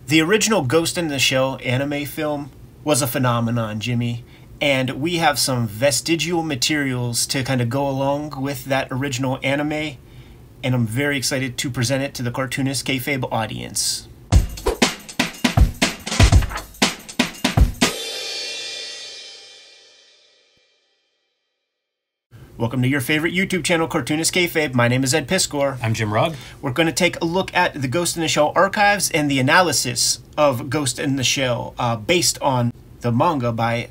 The original Ghost in the Shell anime film was a phenomenon, Jimmy, and we have some vestigial materials to kind of go along with that original anime, and I'm very excited to present it to the Cartoonist Kayfabe audience. Welcome to your favorite YouTube channel, Cartoonist Kayfabe. My name is Ed Piskor. I'm Jim Rugg. We're going to take a look at the Ghost in the Shell archives and the analysis of Ghost in the Shell based on the manga by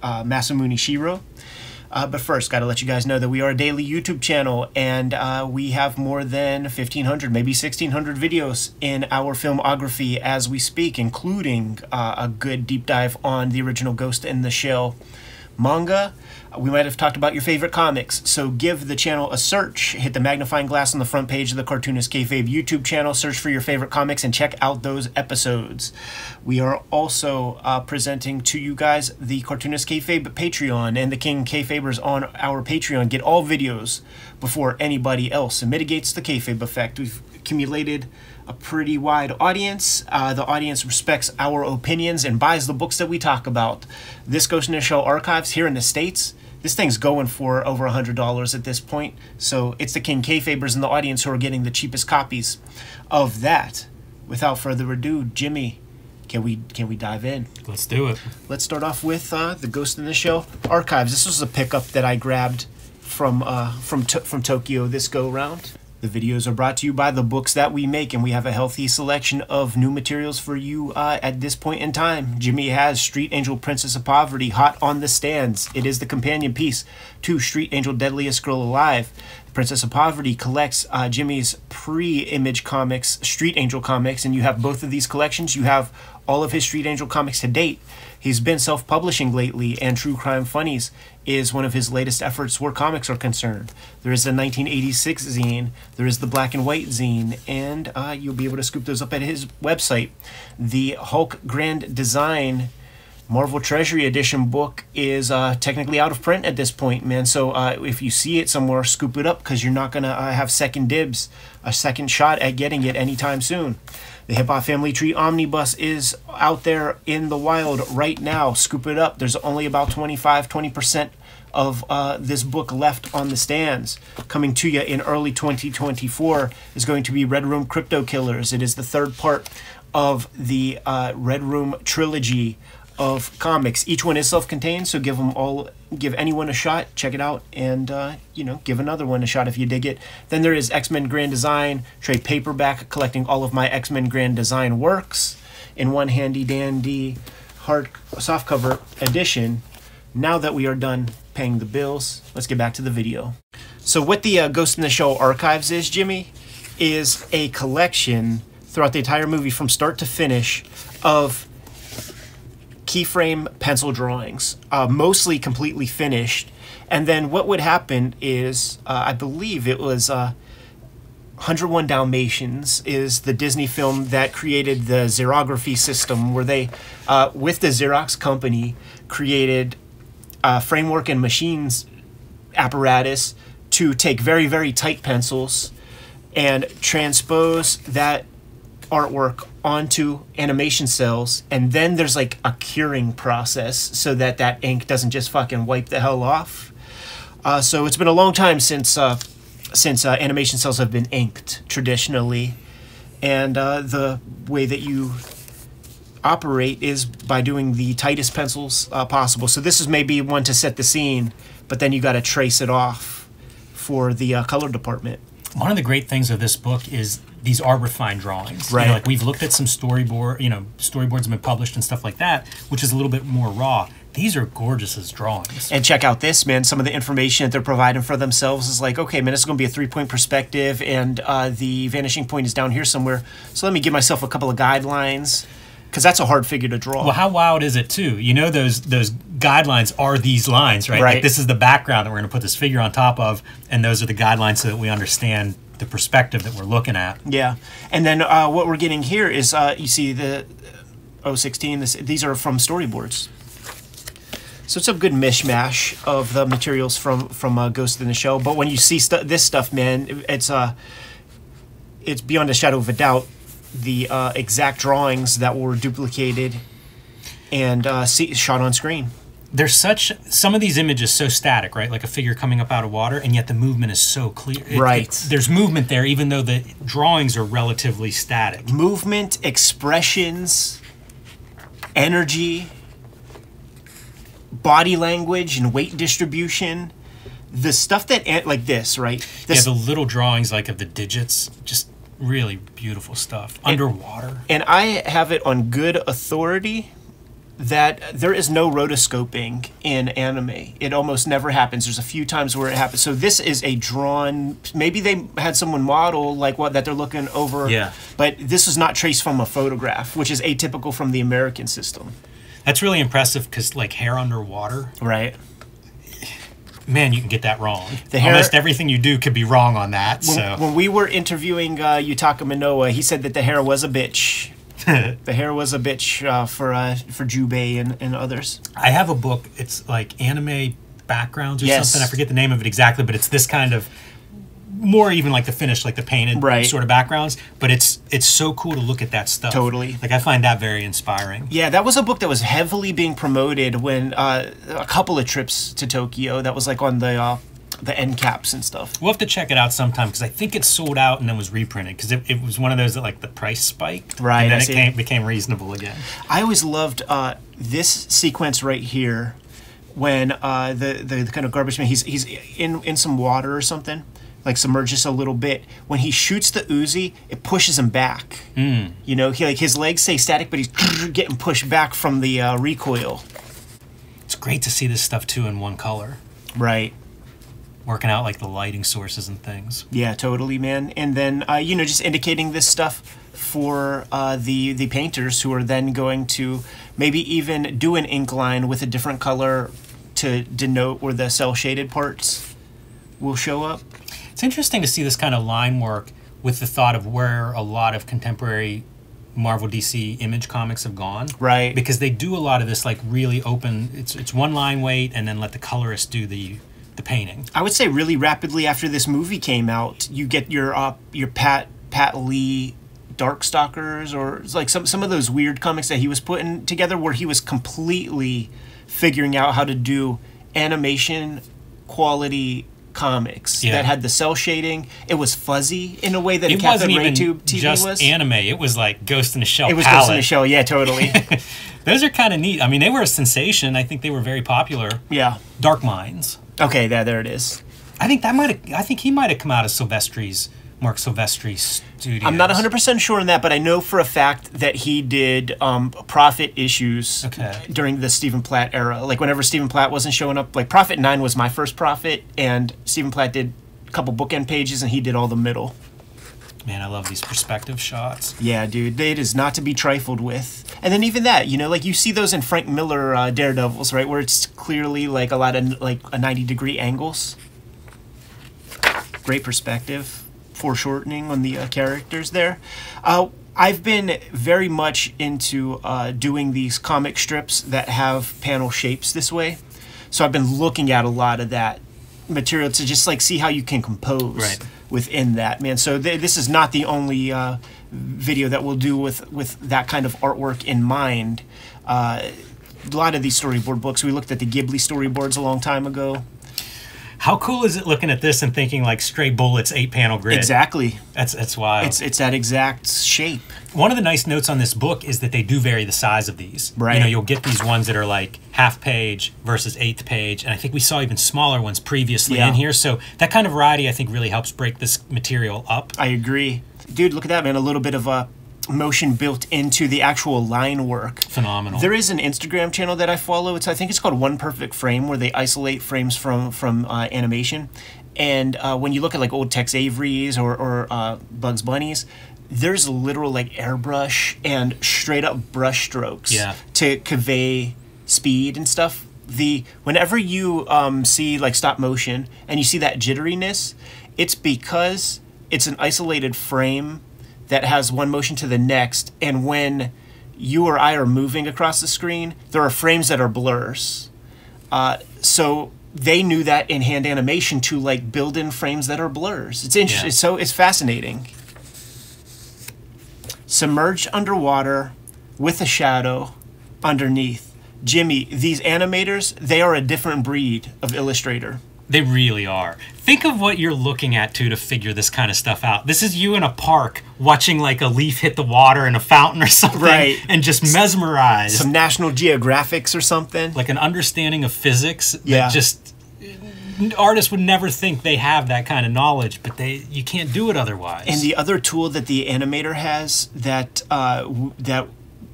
Masamune Shirow. But first, got to let you guys know that we are a daily YouTube channel, and we have more than 1,500, maybe 1,600 videos in our filmography as we speak, including a good deep dive on the original Ghost in the Shell manga. We might have talked about your favorite comics, so give the channel a search. Hit the magnifying glass on the front page of the Cartoonist Kayfabe YouTube channel, search for your favorite comics, and check out those episodes. We are also presenting to you guys the Cartoonist Kayfabe Patreon, and the King Kayfabers on our Patreon get all videos before anybody else. It mitigates the Kayfabe effect. We've accumulated a pretty wide audience. The audience respects our opinions and buys the books that we talk about. This Ghost in the Shell archives here in the States, this thing's going for over $100 at this point. So it's the King Kayfabers in the audience who are getting the cheapest copies of that. Without further ado, Jimmy, can we dive in? Let's do it. Let's start off with the Ghost in the Shell archives. This was a pickup that I grabbed from Tokyo this go round. The videos are brought to you by the books that we make, and we have a healthy selection of new materials for you at this point in time. Jimmy has Street Angel Princess of Poverty hot on the stands. It is the companion piece to Street Angel Deadliest Girl Alive. Princess of Poverty collects Jimmy's pre-Image Comics, Street Angel comics, and you have both of these collections. You have all of his Street Angel comics to date. He's been self-publishing lately, and True Crime Funnies is one of his latest efforts where comics are concerned. There is the 1986 zine, there is the black and white zine, and you'll be able to scoop those up at his website. The Hulk Grand Design Marvel Treasury Edition book is technically out of print at this point, man. So if you see it somewhere, scoop it up, because you're not going to have second dibs, a second shot at getting it anytime soon. The Hip Hop Family Tree Omnibus is out there in the wild right now. Scoop it up. There's only about 20% of this book left on the stands. Coming to you in early 2024 is going to be Red Room Crypto Killers. It is the third part of the Red Room trilogy of comics. Each one is self-contained, so give anyone a shot, check it out, and give another one a shot if you dig it. Then there is X-Men Grand Design trade paperback, collecting all of my X-Men Grand Design works in one handy dandy hard softcover edition. Now that we are done paying the bills, let's get back to the video. So what the Ghost in the Shell archives is, Jimmy, is a collection throughout the entire movie from start to finish of keyframe pencil drawings, mostly completely finished. And then what would happen is, I believe it was 101 Dalmatians is the Disney film that created the xerography system, where they, with the Xerox company, created framework and machines apparatus to take very, very tight pencils and transpose that artwork onto animation cells, and then there's like a curing process so that that ink doesn't just fucking wipe the hell off. So it's been a long time since animation cells have been inked traditionally, and the way that you operate is by doing the tightest pencils possible. So this is maybe one to set the scene, but then you got to trace it off for the color department. One of the great things of this book is these are refined drawings. Right. Like we've looked at some storyboards have been published and stuff like that, which is a little bit more raw. These are gorgeous as drawings. And check out this, man. Some of the information that they're providing for themselves is like, okay, man, this is going to be a 3-point perspective, and the vanishing point is down here somewhere. So let me give myself a couple of guidelines, because that's a hard figure to draw. Well, how wild is it, too? You know, those guidelines are these lines, right? Like, this is the background that we're going to put this figure on top of, and those are the guidelines so that we understand the perspective that we're looking at. Yeah. And then what we're getting here is, you see the 016, these are from storyboards. So it's a good mishmash of the materials from Ghost in the Shell. But when you see this stuff, man, it's beyond a shadow of a doubt the exact drawings that were duplicated and shot on screen. There's some of these images so static, right? Like a figure coming up out of water, and yet the movement is so clear. There's movement there, even though the drawings are relatively static. Movement, expressions, energy, body language, and weight distribution. The stuff that, like this, right? The little drawings, like of the digits, just really beautiful stuff. Underwater. And I have it on good authority that there is no rotoscoping in anime. It almost never happens. There's a few times where it happens. So this is a drawn, maybe they had someone model like what that they're looking over. Yeah. But this is not traced from a photograph, which is atypical from the American system. That's really impressive because like hair underwater. Right. Man, you can get that wrong. Almost everything you do could be wrong on that. When we were interviewing Yutaka Minoa, he said that the hair was a bitch. The hair was a bitch for Jubei and others. I have a book. It's like anime backgrounds or something. I forget the name of it exactly, but it's this kind of more even like the finished, like the painted sort of backgrounds. But it's so cool to look at that stuff. Totally. Like I find that very inspiring. Yeah, that was a book that was heavily being promoted when a couple of trips to Tokyo. That was like on the end caps and stuff. We'll have to check it out sometime because I think it sold out and then was reprinted because it was one of those that like the price spiked. Right. And then it became reasonable again. I always loved this sequence right here when the kind of garbage man, he's in some water or something, like submerges a little bit. When he shoots the Uzi, it pushes him back. You know, his legs stay static, but he's getting pushed back from the recoil. It's great to see this stuff too in one color. Right. Working out like the lighting sources and things. Yeah, totally, man. And then you know, just indicating this stuff for the painters who are then going to maybe even do an ink line with a different color to denote where the cell shaded parts will show up. It's interesting to see this kind of line work with the thought of where a lot of contemporary Marvel DC Image comics have gone. Right. Because they do a lot of this like really open, it's one line weight and then let the colorist do the painting. I would say really rapidly after this movie came out, you get your Pat Lee Darkstalkers, or like some of those weird comics that he was putting together where he was completely figuring out how to do animation quality comics that had the cell shading. It was fuzzy in a way that it wasn't even just anime. It was like Ghost in the Shell. It was palette. Ghost in the Shell, yeah, totally. Those are kind of neat. I mean, they were a sensation. I think they were very popular. Yeah. Dark Minds. Okay, there it is. I think he might have come out of Mark Silvestri's studios. I'm not 100% sure on that, but I know for a fact that he did Prophet issues during the Stephen Platt era. Like whenever Stephen Platt wasn't showing up, like Prophet 9 was my first Prophet, and Stephen Platt did a couple bookend pages, and he did all the middle. Man, I love these perspective shots. Yeah, dude, it is not to be trifled with. And then even that, you know, like you see those in Frank Miller Daredevils, right, where it's clearly like a lot of like a 90-degree angles. Great perspective, foreshortening on the characters there. I've been very much into doing these comic strips that have panel shapes this way. So I've been looking at a lot of that material to just like see how you can compose within that, man. So this is not the only video that we'll do with that kind of artwork in mind. A lot of these storyboard books, we looked at the Ghibli storyboards a long time ago. How cool is it looking at this and thinking like Stray Bullets 8-panel grid? Exactly. That's wild. It's that exact shape. One of the nice notes on this book is that they do vary the size of these. Right. You know, you'll get these ones that are like half page versus 1/8 page, and I think we saw even smaller ones previously in here. So that kind of variety, I think, really helps break this material up. I agree. Dude, look at that, man. A little bit of motion built into the actual line work. Phenomenal. There is an Instagram channel that I follow. I think it's called One Perfect Frame, where they isolate frames from animation. And when you look at like old Tex Avery's or Bugs Bunny's, there's literal like airbrush and straight up brush strokes to convey speed and stuff. Whenever you see like stop motion and you see that jitteriness, it's because it's an isolated frame that has one motion to the next, and when you or I are moving across the screen, there are frames that are blurs. So they knew that in hand animation to like build in frames that are blurs. It's interesting. So it's fascinating. submerged underwater with a shadow underneath. Jimmy, these animators, they are a different breed of illustrator. They really are. Think of what you're looking at, too, to figure this kind of stuff out. This is you in a park watching, like, a leaf hit the water in a fountain or something. Right. And just mesmerized. Some National Geographics or something. Like an understanding of physics that just... Artists would never think they have that kind of knowledge, but you can't do it otherwise. And the other tool that the animator has that that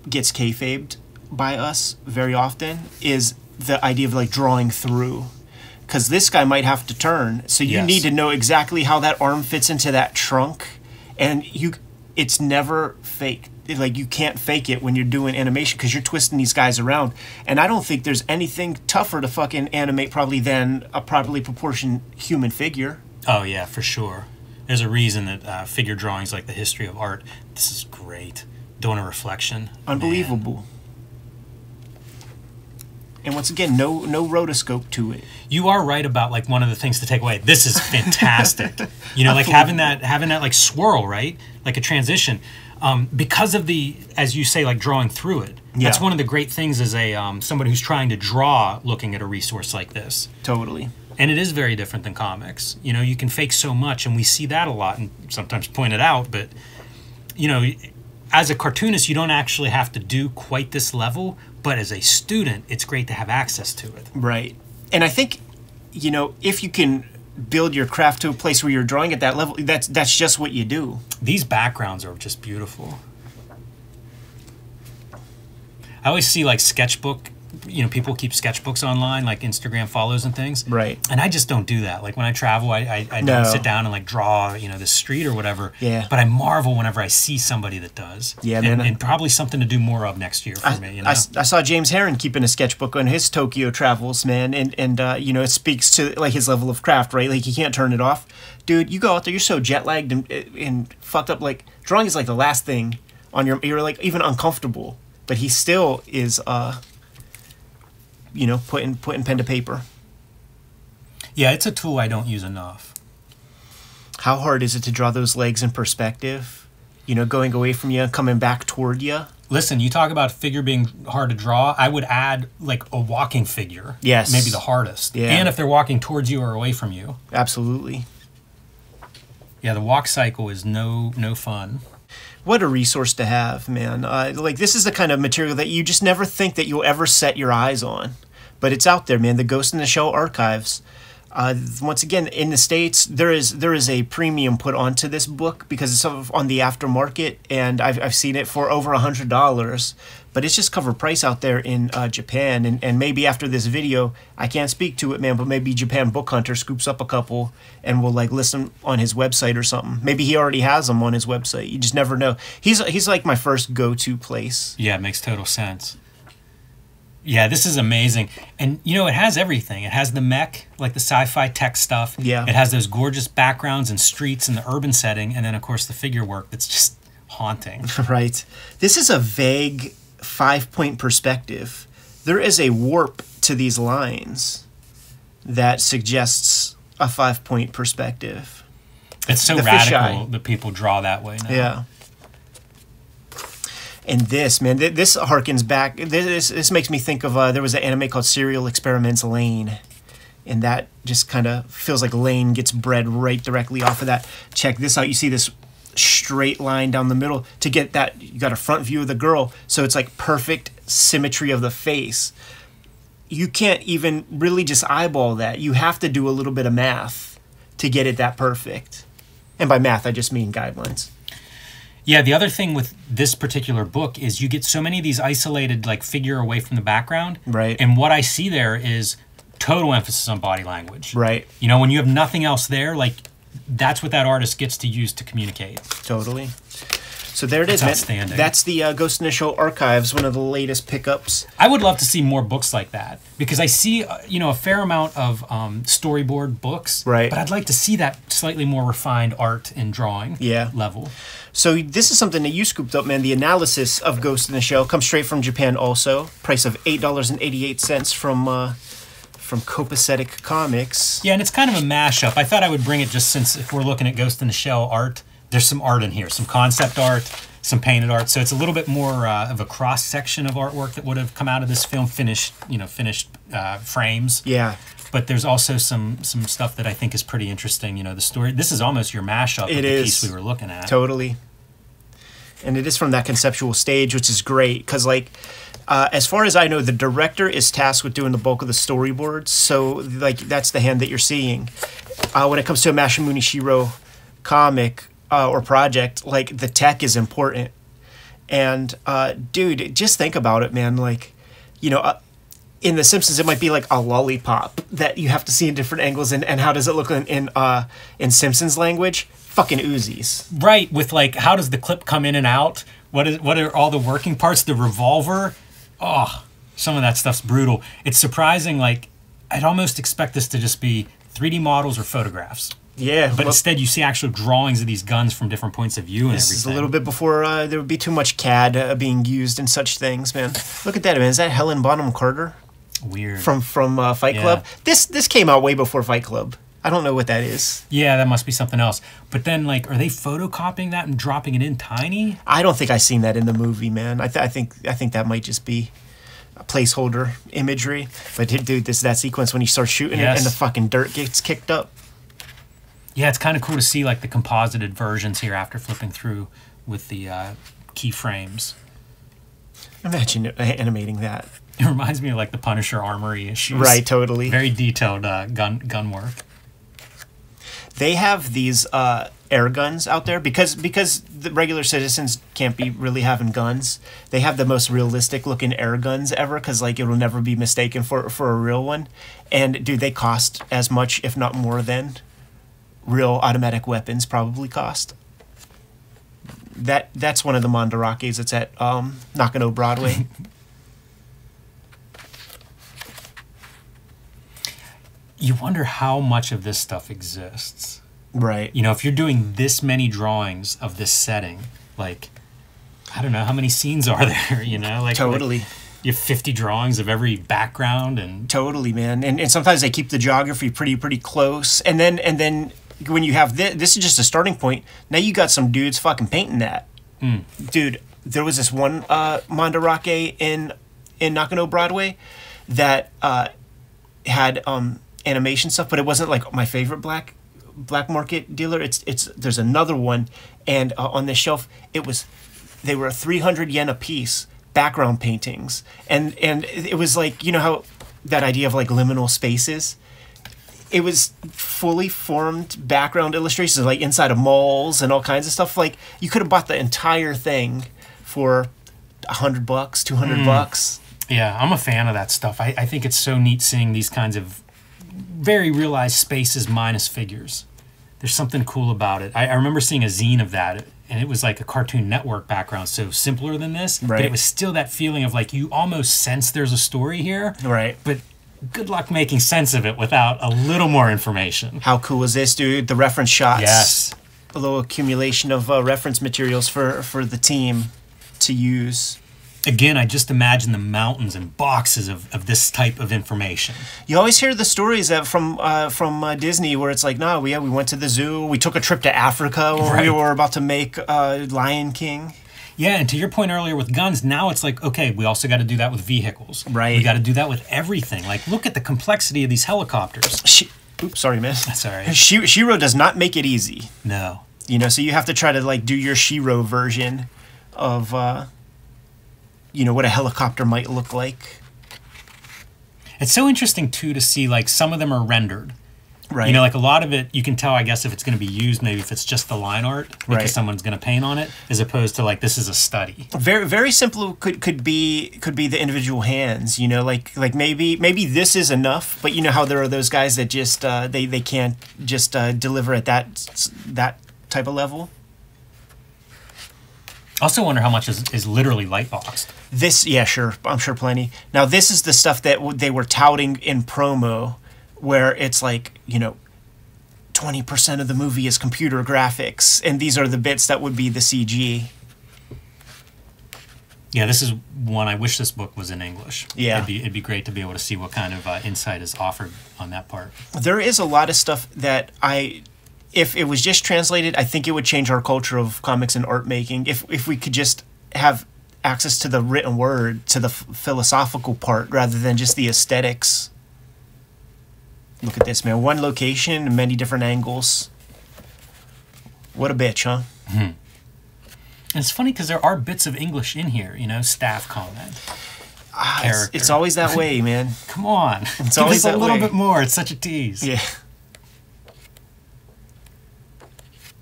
gets kayfabed by us very often is the idea of, like, drawing through. Because this guy might have to turn, so you need to know exactly how that arm fits into that trunk, and it's never fake. Like, you can't fake it when you're doing animation because you're twisting these guys around. And I don't think there's anything tougher to fucking animate probably than a properly proportioned human figure. Oh yeah, for sure. There's a reason that figure drawings, like the history of art, this is great. Doing a reflection, unbelievable. Man. And once again, no rotoscope to it. You are right about, like, one of the things to take away. This is fantastic. You know, like having that like swirl, right? Like a transition. Because of the, as you say, like drawing through it. Yeah. That's one of the great things as a somebody who's trying to draw looking at a resource like this. Totally. And it is very different than comics. You know, you can fake so much, and we see that a lot and sometimes point it out. But, you know, as a cartoonist, you don't actually have to do quite this level. But as a student, it's great to have access to it. Right. And I think, you know, if you can build your craft to a place where you're drawing at that level, that's just what you do. These backgrounds are just beautiful. I always see, like, sketchbook, you know, people keep sketchbooks online, like Instagram follows and things. Right. And I just don't do that. Like, when I travel, I don't sit down and, like, draw, you know, the street or whatever. Yeah. But I marvel whenever I see somebody that does. Yeah, man. And probably something to do more of next year for me, you know? I saw James Herron keeping a sketchbook on his Tokyo travels, man. And you know, it speaks to, like, his level of craft, right? Like, he can't turn it off. Dude, you go out there, you're so jet-lagged and fucked up. Like, drawing is, like, the last thing on you're, like, even uncomfortable. But he still is... you know, putting pen to paper. Yeah, it's a tool I don't use enough. How hard is it to draw those legs in perspective? You know, going away from you and coming back toward you? Listen, you talk about figure being hard to draw. I would add, like, a walking figure. Yes. Maybe the hardest. Yeah. And if they're walking towards you or away from you. Absolutely. Yeah, the walk cycle is no fun. What a resource to have, man. Like, this is the kind of material that you just never think that you'll ever set your eyes on. But it's out there, man. The Ghost in the Shell archives. Once again, in the States, there is a premium put onto this book because it's on the aftermarket, and I've seen it for over $100. But it's just cover price out there in Japan, and maybe after this video, I can't speak to it, man, but maybe Japan Book Hunter scoops up a couple and will, like, list them on his website or something. Maybe he already has them on his website. You just never know. He's like my first go-to place. Yeah, it makes total sense. Yeah, this is amazing. And, you know, it has everything. It has the mech, like the sci-fi tech stuff. Yeah. It has those gorgeous backgrounds and streets and the urban setting, and then, of course, the figure work that's just haunting. Right. This is a vague 5-point perspective. There is a warp to these lines that suggests a 5-point perspective. It's so radical that people draw that way now. Yeah. And this, man, this harkens back. This makes me think of there was an anime called Serial Experiments Lane, and that just kind of feels like Lane gets bred right directly off of that. Check this out. You see this straight line down the middle. To get that, you got a front view of the girl, so it's like perfect symmetry of the face. You can't even really just eyeball that. You have to do a little bit of math to get it that perfect. And by math, I just mean guidelines. Yeah, the other thing with this particular book is you get so many of these isolated, like, figure away from the background. Right. And what I see there is total emphasis on body language. Right. You know, when you have nothing else there, like, that's what that artist gets to use to communicate. Totally. So there it is, man. Outstanding. That's the Ghost in the Shell archives, one of the latest pickups. I would love to see more books like that because I see, you know, a fair amount of storyboard books. Right. But I'd like to see that slightly more refined art and drawing level. So this is something that you scooped up, man. The analysis of Ghost in the Shell comes straight from Japan also. Price of $8.88 from Copacetic Comics. Yeah, and it's kind of a mashup. I thought I would bring it just since if we're looking at Ghost in the Shell art, there's some art in here, some concept art, some painted art. So it's a little bit more of a cross section of artwork that would have come out of this film, finished frames. Yeah. But there's also some stuff that I think is pretty interesting. You know, the story. This is almost your mashup of the piece we were looking at. Totally. And it is from that conceptual stage, which is great because, like, as far as I know, the director is tasked with doing the bulk of the storyboards. So, like, that's the hand that you're seeing. When it comes to a Masamune Shirow comic or project, like, the tech is important. And, dude, just think about it, man. Like, you know, in The Simpsons, it might be like a lollipop that you have to see in different angles. And how does it look in Simpsons language? Fucking Uzis. Right, with like, how does the clip come in and out? What are all the working parts? The revolver? Oh, some of that stuff's brutal. It's surprising, like, I'd almost expect this to just be 3D models or photographs. Yeah. But instead you see actual drawings of these guns from different points of view and everything. This is a little bit before there would be too much CAD being used in such things, man. Look at that, man. Is that Helen Bonham Carter? Weird. From Fight Club? This came out way before Fight Club. I don't know what that is. Yeah, that must be something else. But then, like, are they photocopying that and dropping it in tiny? I don't think I've seen that in the movie, man. I think that might just be a placeholder imagery. But dude, that sequence when you start shooting it and the fucking dirt gets kicked up. Yeah, it's kind of cool to see like the composited versions here after flipping through with the keyframes. Imagine animating that. It reminds me of like the Punisher armory issues. Right, totally. Very detailed gun work. They have these air guns out there because the regular citizens can't be really having guns. They have the most realistic looking air guns ever because like it will never be mistaken for a real one. And dude, they cost as much, if not more, than real automatic weapons probably cost. That's one of the Mandarakes. It's at Nakano Broadway. You wonder how much of this stuff exists. Right. You know, if you're doing this many drawings of this setting, like, I don't know, how many scenes are there, you know? Like, totally. Like, you have 50 drawings of every background and... Totally, man. And sometimes they keep the geography pretty close. And then when you have this is just a starting point. Now you got some dudes fucking painting that. Dude, there was this one Mandarake in Nakano Broadway that had... animation stuff, but it wasn't like my favorite black market dealer. It's there's another one, and on this shelf they were 300 yen a piece, background paintings, and it was like, you know how that idea of like liminal spaces, it was fully formed background illustrations like inside of malls and all kinds of stuff. Like you could have bought the entire thing for $100, $200. Yeah, I'm a fan of that stuff. I think it's so neat seeing these kinds of very realized spaces minus figures. There's something cool about it. I remember seeing a zine of that, and it was like a Cartoon Network background, so simpler than this, right. But it was still that feeling of like you almost sense there's a story here, right? But good luck making sense of it without a little more information. How cool is this, dude? The reference shots. Yes. A little accumulation of reference materials for the team to use. Again, I just imagine the mountains and boxes of this type of information. You always hear the stories that from Disney where it's like, no, we went to the zoo, we took a trip to Africa when we were about to make Lion King. Yeah, and to your point earlier with guns, now it's like, okay, we also got to do that with vehicles. Right. We got to do that with everything. Like, look at the complexity of these helicopters. Oops, sorry, man. That's all right. Shiro does not make it easy. No. You know, so you have to try to like do your Shiro version of... you know, what a helicopter might look like. It's so interesting, too, to see, like, some of them are rendered. Right. You know, like, a lot of it, you can tell, I guess, if it's going to be used, maybe if it's just the line art, because right. someone's going to paint on it, as opposed to, like, this is a study. Very, very simple could be the individual hands, you know, like maybe this is enough, but you know how there are those guys that just, they can't just deliver at that type of level. I also wonder how much is literally light boxed. This, yeah, sure. I'm sure plenty. Now, this is the stuff that they were touting in promo, where it's like, you know, 20% of the movie is computer graphics, and these are the bits that would be the CG. Yeah, this is one, I wish this book was in English. Yeah. It'd be great to be able to see what kind of insight is offered on that part. There is a lot of stuff that if it was just translated, I think it would change our culture of comics and art making. If we could just have access to the written word, to the philosophical part, rather than just the aesthetics. Look at this, man. One location, many different angles. What a bitch, huh? And it's funny because there are bits of English in here, you know, staff comment. It's always that way, man. Come on. It's always that way. A little bit more. It's such a tease. Yeah.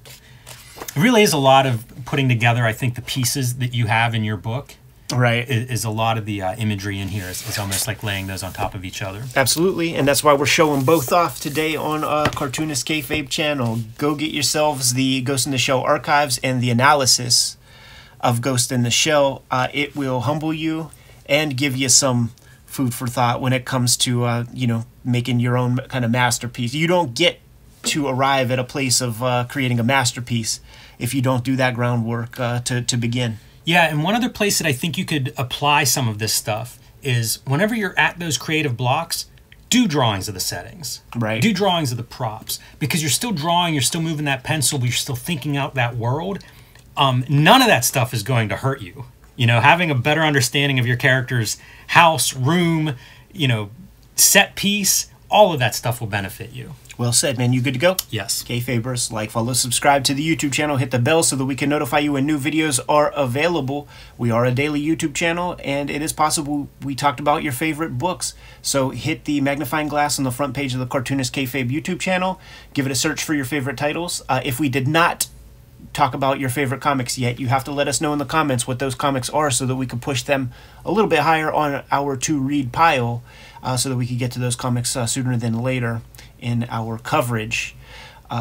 It really is a lot of putting together, I think, the pieces that you have in your book. Right. Is a lot of the imagery in here. It's almost like laying those on top of each other. Absolutely. And that's why we're showing both off today on Cartoonist Kayfabe channel. Go get yourselves the Ghost in the Shell archives and the analysis of Ghost in the Shell. It will humble you and give you some food for thought when it comes to, you know, making your own kind of masterpiece. You don't get to arrive at a place of creating a masterpiece if you don't do that groundwork to begin. Yeah, and one other place that I think you could apply some of this stuff is whenever you're at those creative blocks, do drawings of the settings. Right. Do drawings of the props. Because you're still drawing, you're still moving that pencil, but you're still thinking out that world. None of that stuff is going to hurt you. You know, having a better understanding of your character's house, room, you know, set piece, all of that stuff will benefit you. Well said, man. You good to go? Yes. Kayfabers, like, follow, subscribe to the YouTube channel, hit the bell so that we can notify you when new videos are available. We are a daily YouTube channel, and it is possible we talked about your favorite books. So hit the magnifying glass on the front page of the Cartoonist Kayfabe YouTube channel. Give it a search for your favorite titles. If we did not talk about your favorite comics yet, you have to let us know in the comments what those comics are so that we can push them a little bit higher on our to-read pile so that we can get to those comics sooner than later in our coverage.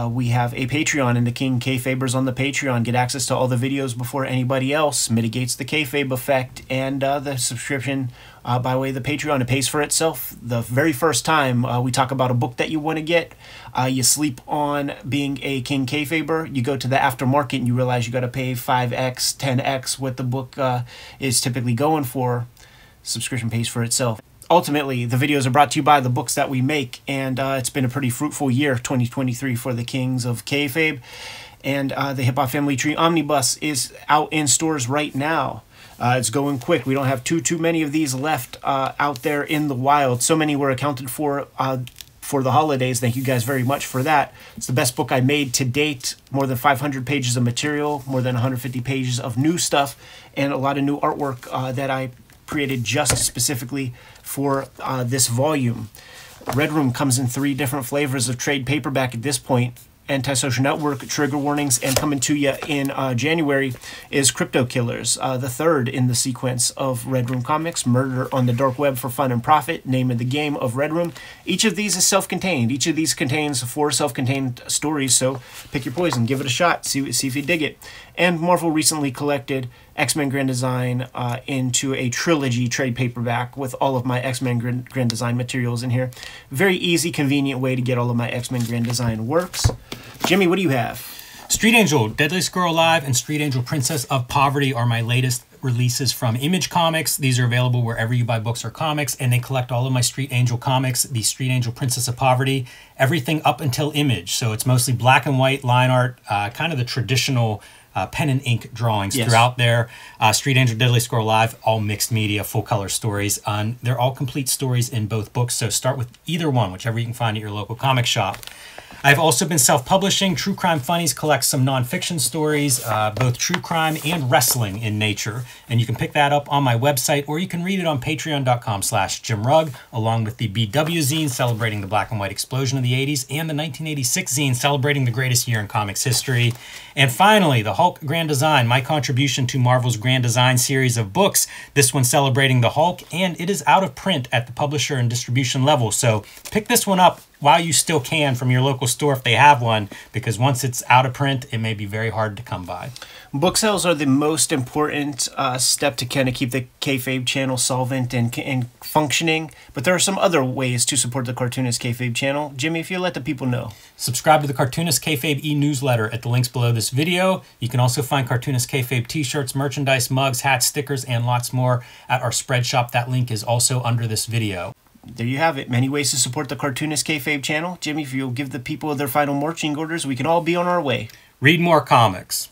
We have a Patreon, and the King Kayfabers on the Patreon get access to all the videos before anybody else, mitigates the kayfabe effect, and the subscription by way of the Patreon, it pays for itself. The very first time we talk about a book that you want to get, you sleep on being a King Kayfaber, you go to the aftermarket and you realize you got to pay 5x, 10x what the book is typically going for. Subscription pays for itself. Ultimately, the videos are brought to you by the books that we make, and it's been a pretty fruitful year, 2023, for the Kings of Kayfabe. And the Hip Hop Family Tree Omnibus is out in stores right now. It's going quick. We don't have too many of these left out there in the wild. So many were accounted for the holidays. Thank you guys very much for that. It's the best book I made to date. More than 500 pages of material, more than 150 pages of new stuff, and a lot of new artwork that I created just specifically for this volume. Red Room comes in 3 different flavors of trade paperback at this point. Antisocial Network, Trigger Warnings, and coming to you in January is Crypto Killers, the 3rd in the sequence of Red Room comics. Murder on the Dark Web for Fun and Profit, name of the game of Red Room. Each of these is self-contained. Each of these contains 4 self-contained stories, so pick your poison, give it a shot, see if you dig it. And Marvel recently collected X-Men Grand Design into a trilogy trade paperback with all of my X-Men Grand Design materials in here. Very easy, convenient way to get all of my X-Men Grand Design works. Jimmy, what do you have? Street Angel, Deadly Squirrel Alive, and Street Angel Princess of Poverty are my latest releases from Image Comics. These are available wherever you buy books or comics, and they collect all of my Street Angel comics, the Street Angel Princess of Poverty, everything up until Image. So it's mostly black and white line art, kind of the traditional pen and ink drawings throughout there. Street Angel, Deadly Squirrel Alive, all mixed media, full color stories. They're all complete stories in both books, so start with either one, whichever you can find at your local comic shop. I've also been self-publishing. True Crime Funnies collects some nonfiction stories, both true crime and wrestling in nature. And you can pick that up on my website, or you can read it on patreon.com/JimRugg, along with the BW zine celebrating the black and white explosion of the 80s, and the 1986 zine celebrating the greatest year in comics history. And finally, the Hulk Grand Design, my contribution to Marvel's Grand Design series of books. This one celebrating the Hulk, and it is out of print at the publisher and distribution level. So pick this one up while you still can from your local store if they have one, because once it's out of print, it may be very hard to come by. Book sales are the most important step to kind of keep the Kayfabe channel solvent and functioning, but there are some other ways to support the Cartoonist Kayfabe channel. Jimmy, if you let the people know. Subscribe to the Cartoonist Kayfabe e-newsletter at the links below this video. You can also find Cartoonist Kayfabe t-shirts, merchandise, mugs, hats, stickers, and lots more at our spread shop. That link is also under this video. There you have it. Many ways to support the Cartoonist Kayfabe channel. Jimmy, if you'll give the people their final marching orders, we can all be on our way. Read more comics.